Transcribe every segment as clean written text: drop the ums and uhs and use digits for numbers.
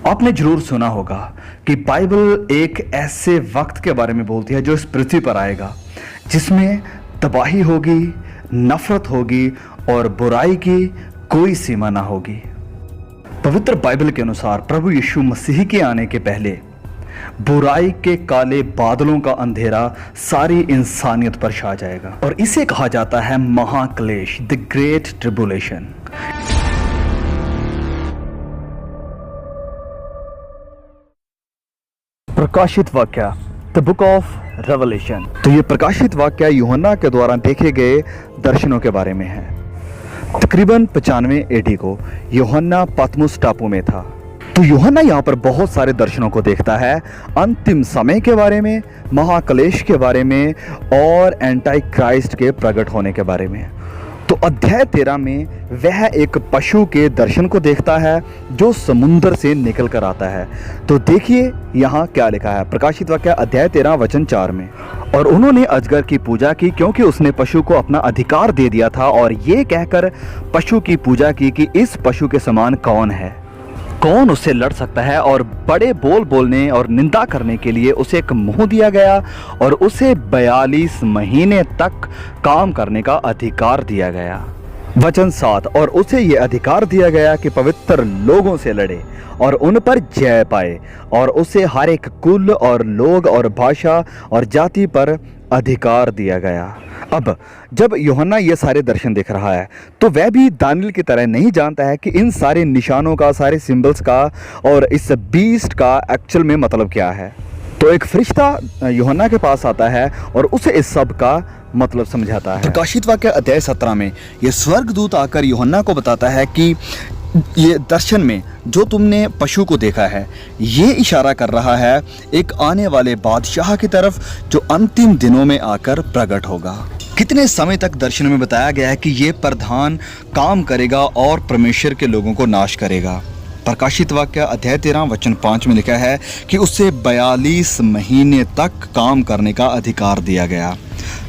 आपने जरूर सुना होगा कि बाइबल एक ऐसे वक्त के बारे में बोलती है जो इस पृथ्वी पर आएगा, जिसमें तबाही होगी, नफरत होगी और बुराई की कोई सीमा ना होगी। पवित्र बाइबल के अनुसार प्रभु यीशु मसीह के आने के पहले बुराई के काले बादलों का अंधेरा सारी इंसानियत पर छा जाएगा और इसे कहा जाता है महाक्लेश, द ग्रेट ट्रिबुलेशन। प्रकाशित वाक्य, द बुक ऑफ रेवलेशन। तो ये प्रकाशित वाक्य यूहन्ना के द्वारा देखे गए दर्शनों के बारे में है। तकरीबन 95 AD को यूहन्ना पतमुस टापू में था। तो यूहन्ना यहाँ पर बहुत सारे दर्शनों को देखता है, अंतिम समय के बारे में, महाक्लेश के बारे में और एंटी क्राइस्ट के प्रकट होने के बारे में। तो अध्याय 13 में वह एक पशु के दर्शन को देखता है जो समुद्र से निकल कर आता है। तो देखिए यहाँ क्या लिखा है, प्रकाशित वाक्य अध्याय 13 वचन 4 में। और उन्होंने अजगर की पूजा की क्योंकि उसने पशु को अपना अधिकार दे दिया था, और ये कहकर पशु की पूजा की कि इस पशु के समान कौन है, कौन उससे लड़ सकता है। और बड़े बोल बोलने और निंदा करने के लिए उसे एक मुंह दिया गया और उसे 42 महीने तक काम करने का अधिकार दिया गया। वचन 7, और उसे ये अधिकार दिया गया कि पवित्र लोगों से लड़े और उन पर जय पाए, और उसे हर एक कुल और लोग और भाषा और जाति पर अधिकार दिया गया। अब जब यूहन्ना ये सारे दर्शन देख रहा है तो वह भी दानियल की तरह नहीं जानता है कि इन सारे निशानों का, सारे सिंबल्स का और इस बीस्ट का एक्चुअल में मतलब क्या है। तो एक फरिश्ता यूहन्ना के पास आता है और उसे इस सब का मतलब समझाता है। प्रकाशित वाक्य अध्याय 17 में ये स्वर्गदूत आकर यूहन्ना को बताता है कि ये दर्शन में जो तुमने पशु को देखा है ये इशारा कर रहा है एक आने वाले बादशाह की तरफ जो अंतिम दिनों में आकर प्रकट होगा। कितने समय तक दर्शन में बताया गया है कि ये प्रधान काम करेगा और परमेश्वर के लोगों को नाश करेगा। प्रकाशित वाक्य अध्याय 13 वचन 5 में लिखा है कि उसे 42 महीने तक काम करने का अधिकार दिया गया,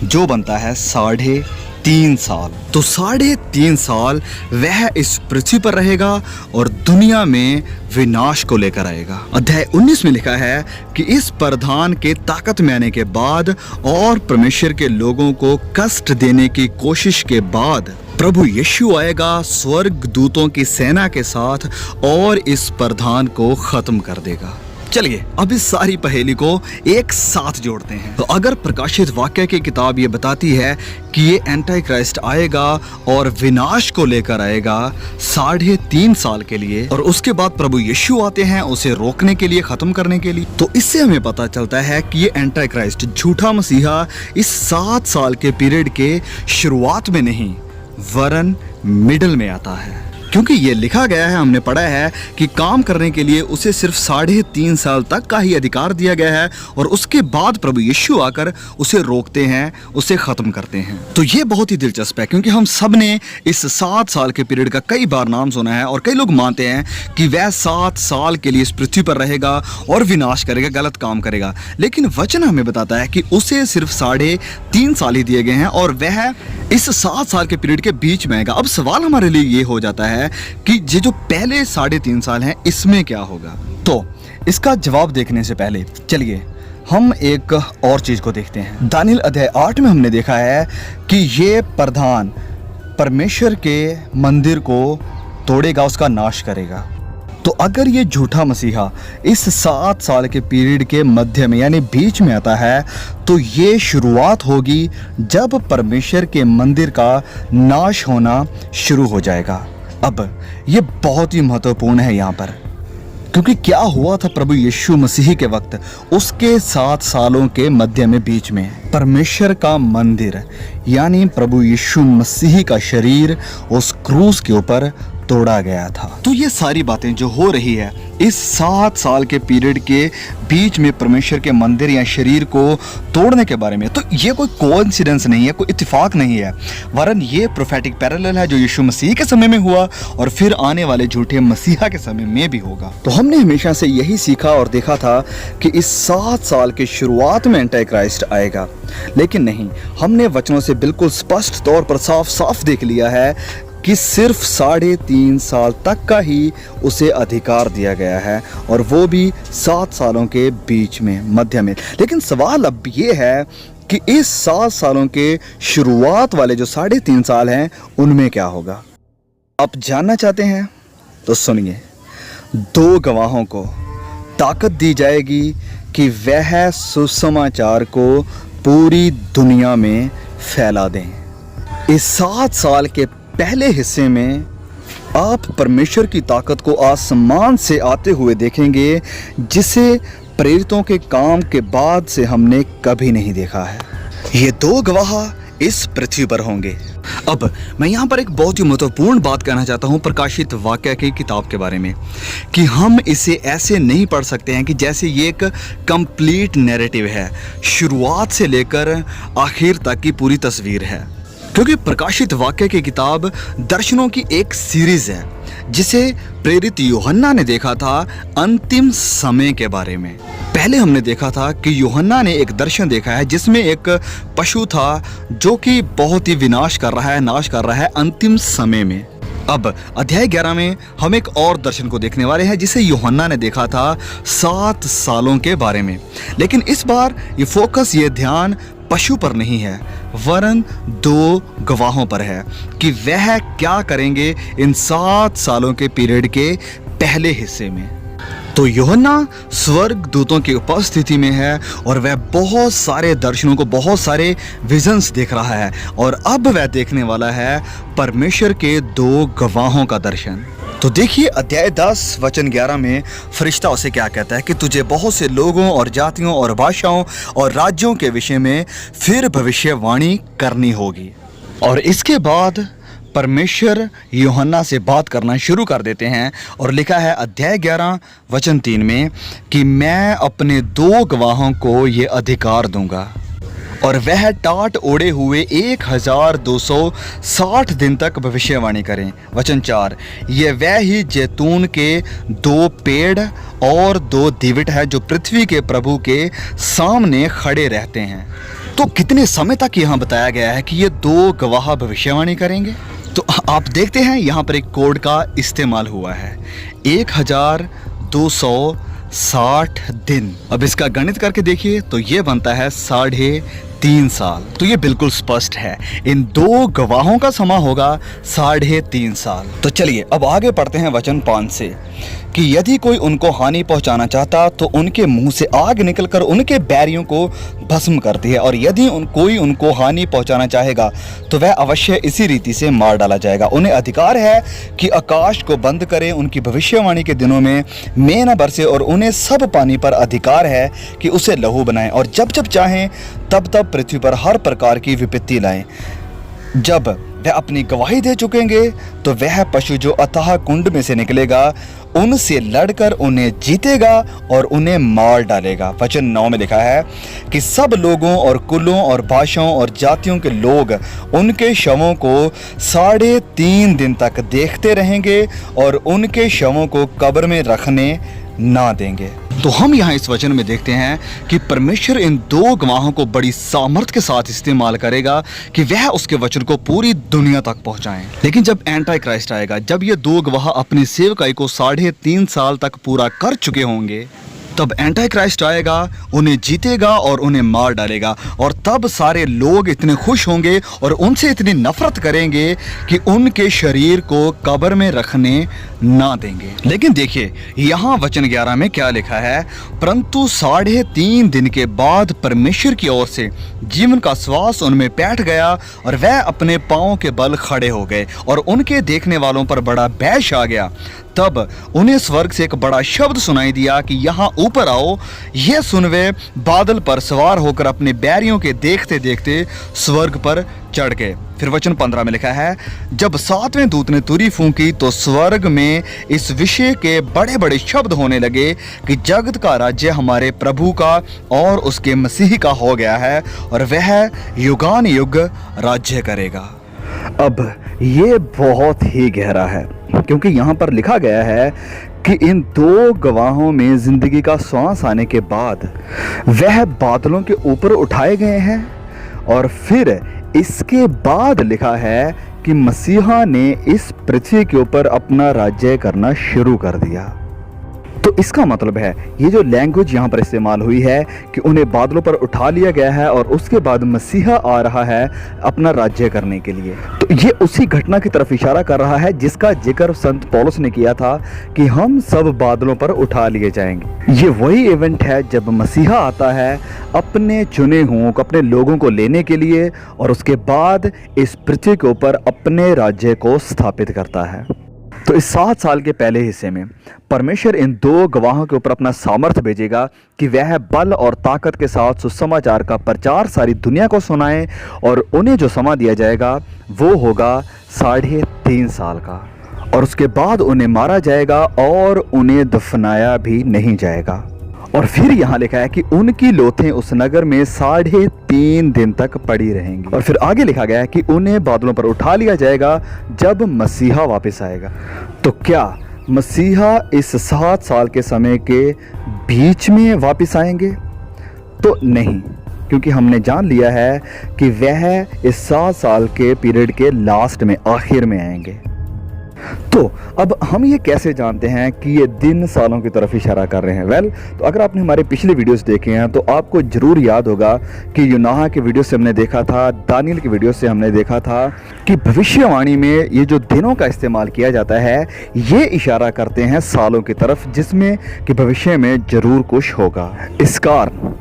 जो बनता है 3.5 साल। तो 3.5 साल वह इस पृथ्वी पर रहेगा और दुनिया में विनाश को लेकर आएगा। अध्याय 19 में लिखा है कि इस प्रधान के ताकत में आने के बाद और परमेश्वर के लोगों को कष्ट देने की कोशिश के बाद प्रभु यीशु आएगा स्वर्ग दूतों की सेना के साथ और इस प्रधान को खत्म कर देगा। चलिए अब इस सारी पहेली को एक साथ जोड़ते हैं। तो अगर प्रकाशित वाक्य की किताब ये बताती है कि ये एंटी क्राइस्ट आएगा और विनाश को लेकर आएगा 3.5 साल के लिए, और उसके बाद प्रभु यीशु आते हैं उसे रोकने के लिए, खत्म करने के लिए, तो इससे हमें पता चलता है कि ये एंटी क्राइस्ट, झूठा मसीहा, इस 7 साल के पीरियड के शुरुआत में नहीं वरन मिडल में आता है। क्योंकि ये लिखा गया है, हमने पढ़ा है कि काम करने के लिए उसे सिर्फ 3.5 साल तक का ही अधिकार दिया गया है और उसके बाद प्रभु यीशु आकर उसे रोकते हैं, उसे खत्म करते हैं। तो ये बहुत ही दिलचस्प है क्योंकि हम सब ने इस 7 साल के पीरियड का कई बार नाम सुना है और कई लोग मानते हैं कि वह 7 साल के लिए इस पृथ्वी पर रहेगा और विनाश करेगा, गलत काम करेगा। लेकिन वचन हमें बताता है कि उसे सिर्फ 3.5 साल ही दिए गए हैं और वह इस 7 साल के पीरियड के बीच में आएगा। अब सवाल हमारे लिए ये हो जाता है कि ये जो पहले 3.5 साल हैं इसमें क्या होगा। तो इसका जवाब देखने से पहले चलिए हम एक और चीज को देखते हैं। दानियल अध्याय 8 में हमने देखा है कि ये प्रधान परमेश्वर के मंदिर को तोड़ेगा, उसका नाश करेगा। तो अगर ये झूठा मसीहा इस 7 साल के पीरियड के मध्य में यानी बीच में आता है तो ये शुरुआत होगी जब परमेश्वर के मंदिर का नाश होना शुरू हो जाएगा। अब ये बहुत ही महत्वपूर्ण है यहाँ पर, क्योंकि क्या हुआ था प्रभु यीशु मसीह के वक्त, उसके 7 सालों के मध्य में बीच में परमेश्वर का मंदिर यानी प्रभु यीशु मसीह का शरीर उस क्रूस के ऊपर तोड़ा गया था। तो ये सारी बातें जो हो रही है इस 7 साल के पीरियड के बीच में परमेश्वर के मंदिर या शरीर को तोड़ने के बारे में, तो ये कोई कोइंसिडेंस नहीं है, कोई इत्तेफाक नहीं है, वरन ये प्रोफेटिक पैरेलल है जो यीशु मसीह के समय में हुआ और फिर आने वाले झूठे मसीहा के समय में भी होगा। तो हमने हमेशा से यही सीखा और देखा था कि इस 7 साल के शुरुआत में एंटी क्राइस्ट आएगा, लेकिन नहीं, हमने वचनों से बिल्कुल स्पष्ट तौर पर साफ साफ देख लिया है कि सिर्फ 3.5 साल तक का ही उसे अधिकार दिया गया है, और वो भी 7 सालों के बीच में, मध्य में। लेकिन सवाल अब ये है कि इस 7 सालों के शुरुआत वाले जो 3.5 साल हैं उनमें क्या होगा। आप जानना चाहते हैं तो सुनिए। 2 गवाहों को ताकत दी जाएगी कि वह सुसमाचार को पूरी दुनिया में फैला दें। इस 7 साल के पहले हिस्से में आप परमेश्वर की ताकत को आसमान से आते हुए देखेंगे, जिसे प्रेरितों के काम के बाद से हमने कभी नहीं देखा है। ये 2 गवाह इस पृथ्वी पर होंगे। अब मैं यहाँ पर एक बहुत ही महत्वपूर्ण बात कहना चाहता हूँ प्रकाशित वाक्य की किताब के बारे में, कि हम इसे ऐसे नहीं पढ़ सकते हैं कि जैसे ये एक कंप्लीट नैरेटिव है, शुरुआत से लेकर आखिर तक की पूरी तस्वीर है। क्योंकि प्रकाशित वाक्य की किताब दर्शनों की एक सीरीज है, जिसे प्रेरित यूहन्ना ने देखा था अंतिम समय के बारे में। पहले हमने देखा था कि यूहन्ना ने एक दर्शन देखा है जिसमें एक पशु था जो कि बहुत ही विनाश कर रहा है, नाश कर रहा है अंतिम समय में। अब अध्याय 11 में हम एक और दर्शन को देखने वाले हैं जिसे यूहन्ना ने देखा था 7 सालों के बारे में। लेकिन इस बार ये फोकस, ये ध्यान पशु पर नहीं है, वरन 2 गवाहों पर है कि वह क्या करेंगे इन 7 सालों के पीरियड के पहले हिस्से में। तो यूहन्ना स्वर्ग दूतों की उपस्थिति में है और वह बहुत सारे दर्शनों को, बहुत सारे विजन्स देख रहा है, और अब वह देखने वाला है परमेश्वर के 2 गवाहों का दर्शन। तो देखिए अध्याय 10 वचन 11 में फरिश्ता उसे क्या कहता है कि तुझे बहुत से लोगों और जातियों और भाषाओं और राज्यों के विषय में फिर भविष्यवाणी करनी होगी। और इसके बाद परमेश्वर यूहन्ना से बात करना शुरू कर देते हैं, और लिखा है अध्याय 11 वचन 3 में कि मैं अपने 2 गवाहों को ये अधिकार दूंगा और वह टाट ओढ़े हुए 1260 दिन तक भविष्यवाणी करें। वचन 4, ये वह ही जैतून के 2 पेड़ और 2 दिवट है जो पृथ्वी के प्रभु के सामने खड़े रहते हैं। तो कितने समय तक यहाँ बताया गया है कि ये 2 गवाह भविष्यवाणी करेंगे। तो आप देखते हैं यहाँ पर एक कोड का इस्तेमाल हुआ है, 1260 दिन। अब इसका गणित करके देखिए तो ये बनता है 3.5 साल। तो ये बिल्कुल स्पष्ट है, इन 2 गवाहों का समय होगा 3.5 साल। तो चलिए अब आगे पढ़ते हैं वचन 5 से कि यदि कोई उनको हानि पहुंचाना चाहता तो उनके मुंह से आग निकलकर उनके बैरियों को भस्म करती है, और यदि कोई उनको हानि पहुंचाना चाहेगा तो वह अवश्य इसी रीति से मार डाला जाएगा। उन्हें अधिकार है कि आकाश को बंद करें, उनकी भविष्यवाणी के दिनों में मेंह न बरसे, और उन्हें सब पानी पर अधिकार है कि उसे लहू बनाएं, और जब जब चाहें तब तब पृथ्वी पर हर प्रकार की विपत्ति लाएं। जब वह अपनी गवाही दे चुकेंगे तो वह पशु जो अथाह कुंड में से निकलेगा उनसे लड़कर उन्हें जीतेगा और उन्हें मार डालेगा। वचन 9 में लिखा है कि सब लोगों और कुलों और भाषाओं और जातियों के लोग उनके शवों को 3.5 दिन तक देखते रहेंगे और उनके शवों को कब्र में रखने ना देंगे। तो हम यहाँ इस वचन में देखते हैं कि परमेश्वर इन 2 गवाहों को बड़ी सामर्थ्य के साथ इस्तेमाल करेगा कि वह उसके वचन को पूरी दुनिया तक पहुंचाएं। लेकिन जब एंटी क्राइस्ट आएगा, जब ये 2 गवाह अपनी सेवकाई को 3.5 साल तक पूरा कर चुके होंगे, तब एंटी क्राइस्ट आएगा, उन्हें जीतेगा और उन्हें मार डालेगा, और तब सारे लोग इतने खुश होंगे और उनसे इतनी नफरत करेंगे कि उनके शरीर को कब्र में रखने ना देंगे। लेकिन देखिए यहाँ वचन 11 में क्या लिखा है, परंतु 3.5 दिन के बाद परमेश्वर की ओर से जीवन का श्वास उनमें बैठ गया और वह अपने पांवों के बल खड़े हो गए और उनके देखने वालों पर बड़ा बैश आ गया। तब उन्हें स्वर्ग से एक बड़ा शब्द सुनाई दिया कि यहाँ ऊपर आओ। यह सुन वे बादल पर सवार होकर अपने बैरियों के देखते देखते स्वर्ग पर चढ़ गए। फिर वचन 15 में लिखा है, जब 7वें दूत ने तुरी फूंकी तो स्वर्ग में इस विषय के बड़े बड़े शब्द होने लगे कि जगत का राज्य हमारे प्रभु का और उसके मसीह का हो गया है और वह युगान युग राज्य करेगा। अब ये बहुत ही गहरा है, क्योंकि यहाँ पर लिखा गया है कि इन 2 गवाहों में जिंदगी का श्वास आने के बाद वह बादलों के ऊपर उठाए गए हैं, और फिर इसके बाद लिखा है कि मसीहा ने इस पृथ्वी के ऊपर अपना राज्य करना शुरू कर दिया। तो इसका मतलब है ये जो लैंग्वेज यहाँ पर इस्तेमाल हुई है कि उन्हें बादलों पर उठा लिया गया है और उसके बाद मसीहा आ रहा है अपना राज्य करने के लिए, तो ये उसी घटना की तरफ इशारा कर रहा है जिसका जिक्र संत पौलुस ने किया था कि हम सब बादलों पर उठा लिए जाएंगे। ये वही इवेंट है जब मसीहा आता है अपने चुने हुओं को, अपने लोगों को लेने के लिए, और उसके बाद इस पृथ्वी के ऊपर अपने राज्य को स्थापित करता है। तो इस 7 साल के पहले हिस्से में परमेश्वर इन 2 गवाहों के ऊपर अपना सामर्थ्य भेजेगा कि वह बल और ताकत के साथ सुसमाचार का प्रचार सारी दुनिया को सुनाएं, और उन्हें जो समय दिया जाएगा वो होगा 3.5 साल का, और उसके बाद उन्हें मारा जाएगा और उन्हें दफनाया भी नहीं जाएगा। और फिर यहाँ लिखा है कि उनकी लोथें उस नगर में 3.5 दिन तक पड़ी रहेंगी। और फिर आगे लिखा गया है कि उन्हें बादलों पर उठा लिया जाएगा जब मसीहा वापस आएगा। तो क्या मसीहा इस 7 साल के समय के बीच में वापस आएंगे? तो नहीं, क्योंकि हमने जान लिया है कि वह इस 7 साल के पीरियड के लास्ट में, आखिर में आएंगे। तो अब हम ये कैसे जानते हैं कि ये दिन सालों की तरफ इशारा कर रहे हैं? तो अगर आपने हमारे पिछले वीडियोस देखे हैं तो आपको जरूर याद होगा कि यूनाह के वीडियो से हमने देखा था, दानियल की वीडियो से हमने देखा था कि भविष्यवाणी में ये जो दिनों का इस्तेमाल किया जाता है ये इशारा करते हैं सालों की तरफ, जिसमें कि भविष्य में जरूर कुछ होगा। इस कारण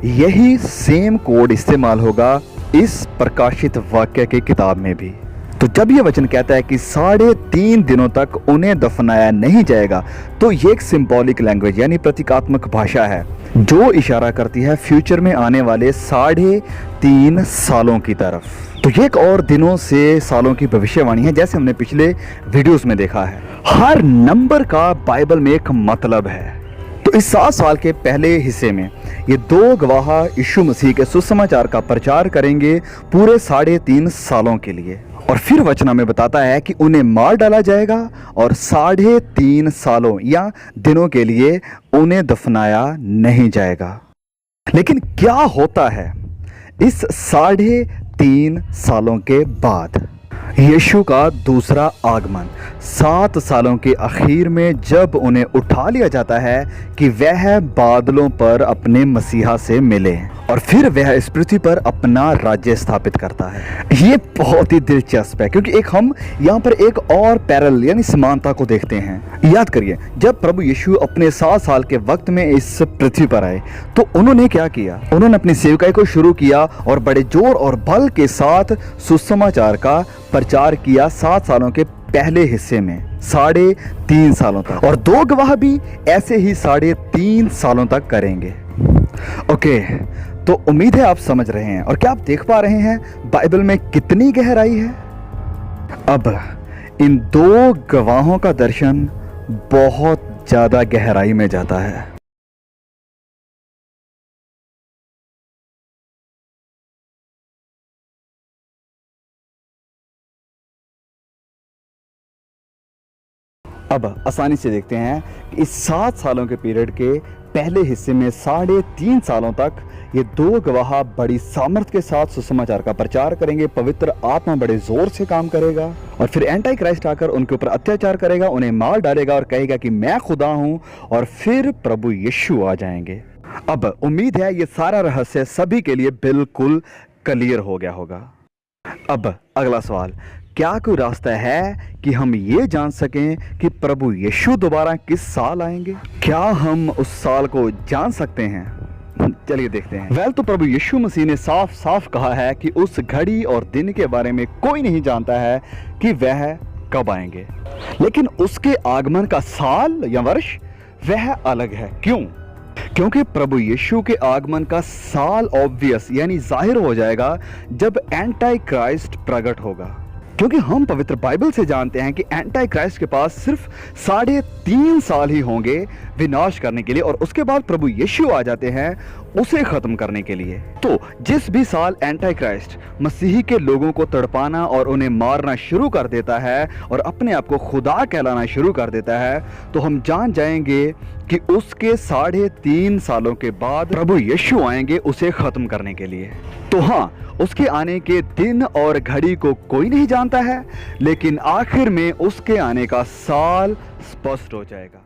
यही सेम कोड इस्तेमाल होगा इस प्रकाशित वाक्य की किताब में भी। तो जब ये वचन कहता है कि 3.5 दिनों तक उन्हें दफनाया नहीं जाएगा, तो ये एक सिंबॉलिक लैंग्वेज यानी प्रतीकात्मक भाषा है जो इशारा करती है फ्यूचर में आने वाले 3.5 सालों की तरफ। तो ये एक और दिनों से सालों की भविष्यवाणी है, जैसे हमने पिछले वीडियोस में देखा है। हर नंबर का बाइबल में एक मतलब है। तो इस 7 साल के पहले हिस्से में ये 2 गवाह यीशु मसीह के सुसमाचार का प्रचार करेंगे पूरे 3.5 सालों के लिए, और फिर वचन में बताता है कि उन्हें मार डाला जाएगा और 3.5 सालों या दिनों के लिए उन्हें दफनाया नहीं जाएगा। लेकिन क्या होता है इस 3.5 सालों के बाद? यीशु का दूसरा आगमन 7 सालों के आखिर में जब उन्हें उठा लिया जाता है कि वह बादलों पर अपने मसीहा से मिले और फिर वह इस पृथ्वी पर अपना राज्य स्थापित करता है। ये बहुत ही दिलचस्प है, क्योंकि हम यहाँ पर एक और पैरल यानी समानता को देखते हैं। याद करिए, जब प्रभु यीशु अपने 7 साल के वक्त में इस पृथ्वी पर आए तो उन्होंने क्या किया? उन्होंने अपनी सेवकाई को शुरू किया और बड़े जोर और बल के साथ सुसमाचार का प्रचार किया 7 सालों के पहले हिस्से में 3.5 सालों तक, और 2 गवाह भी ऐसे ही 3.5 सालों तक करेंगे। ओके, तो उम्मीद है आप समझ रहे हैं। और क्या आप देख पा रहे हैं बाइबल में कितनी गहराई है? अब इन 2 गवाहों का दर्शन बहुत ज्यादा गहराई में जाता है। अब आसानी से देखते हैं कि इस 7 सालों के पीरियड के पहले हिस्से में 3.5 सालों तक ये 2 गवाह बड़ी सामर्थ्य के साथ सुसमाचार का प्रचार करेंगे। पवित्र आत्मा बड़े जोर से काम करेगा और फिर एंटी क्राइस्ट आकर उनके ऊपर अत्याचार करेगा, उन्हें मार डालेगा और कहेगा कि मैं खुदा हूं, और फिर प्रभु यीशु आ जाएंगे। अब उम्मीद है ये सारा रहस्य सभी के लिए बिल्कुल क्लियर हो गया होगा। अब अगला सवाल, क्या कोई रास्ता है कि हम ये जान सकें कि प्रभु यीशु दोबारा किस साल आएंगे? क्या हम उस साल को जान सकते हैं? चलिए देखते हैं। तो प्रभु यीशु मसीह ने साफ साफ कहा है कि उस घड़ी और दिन के बारे में कोई नहीं जानता है कि वह कब आएंगे, लेकिन उसके आगमन का साल या वर्ष वह अलग है। क्यों? क्योंकि प्रभु यीशु के आगमन का साल ऑब्वियस यानी जाहिर हो जाएगा जब एंटी क्राइस्ट प्रकट होगा। क्योंकि हम पवित्र बाइबल से जानते हैं कि एंटी क्राइस्ट के पास सिर्फ 3.5 साल ही होंगे विनाश करने के लिए, और उसके बाद प्रभु यीशु आ जाते हैं उसे खत्म करने के लिए। तो जिस भी साल एंटी क्राइस्ट मसीही के लोगों को तड़पाना और उन्हें मारना शुरू कर देता है और अपने आप को खुदा कहलाना शुरू कर देता है, तो हम जान जाएंगे कि उसके 3.5 सालों के बाद प्रभु यीशु आएंगे उसे खत्म करने के लिए। तो हाँ, उसके आने के दिन और घड़ी को कोई नहीं जानता है, लेकिन आखिर में उसके आने का साल स्पष्ट हो जाएगा।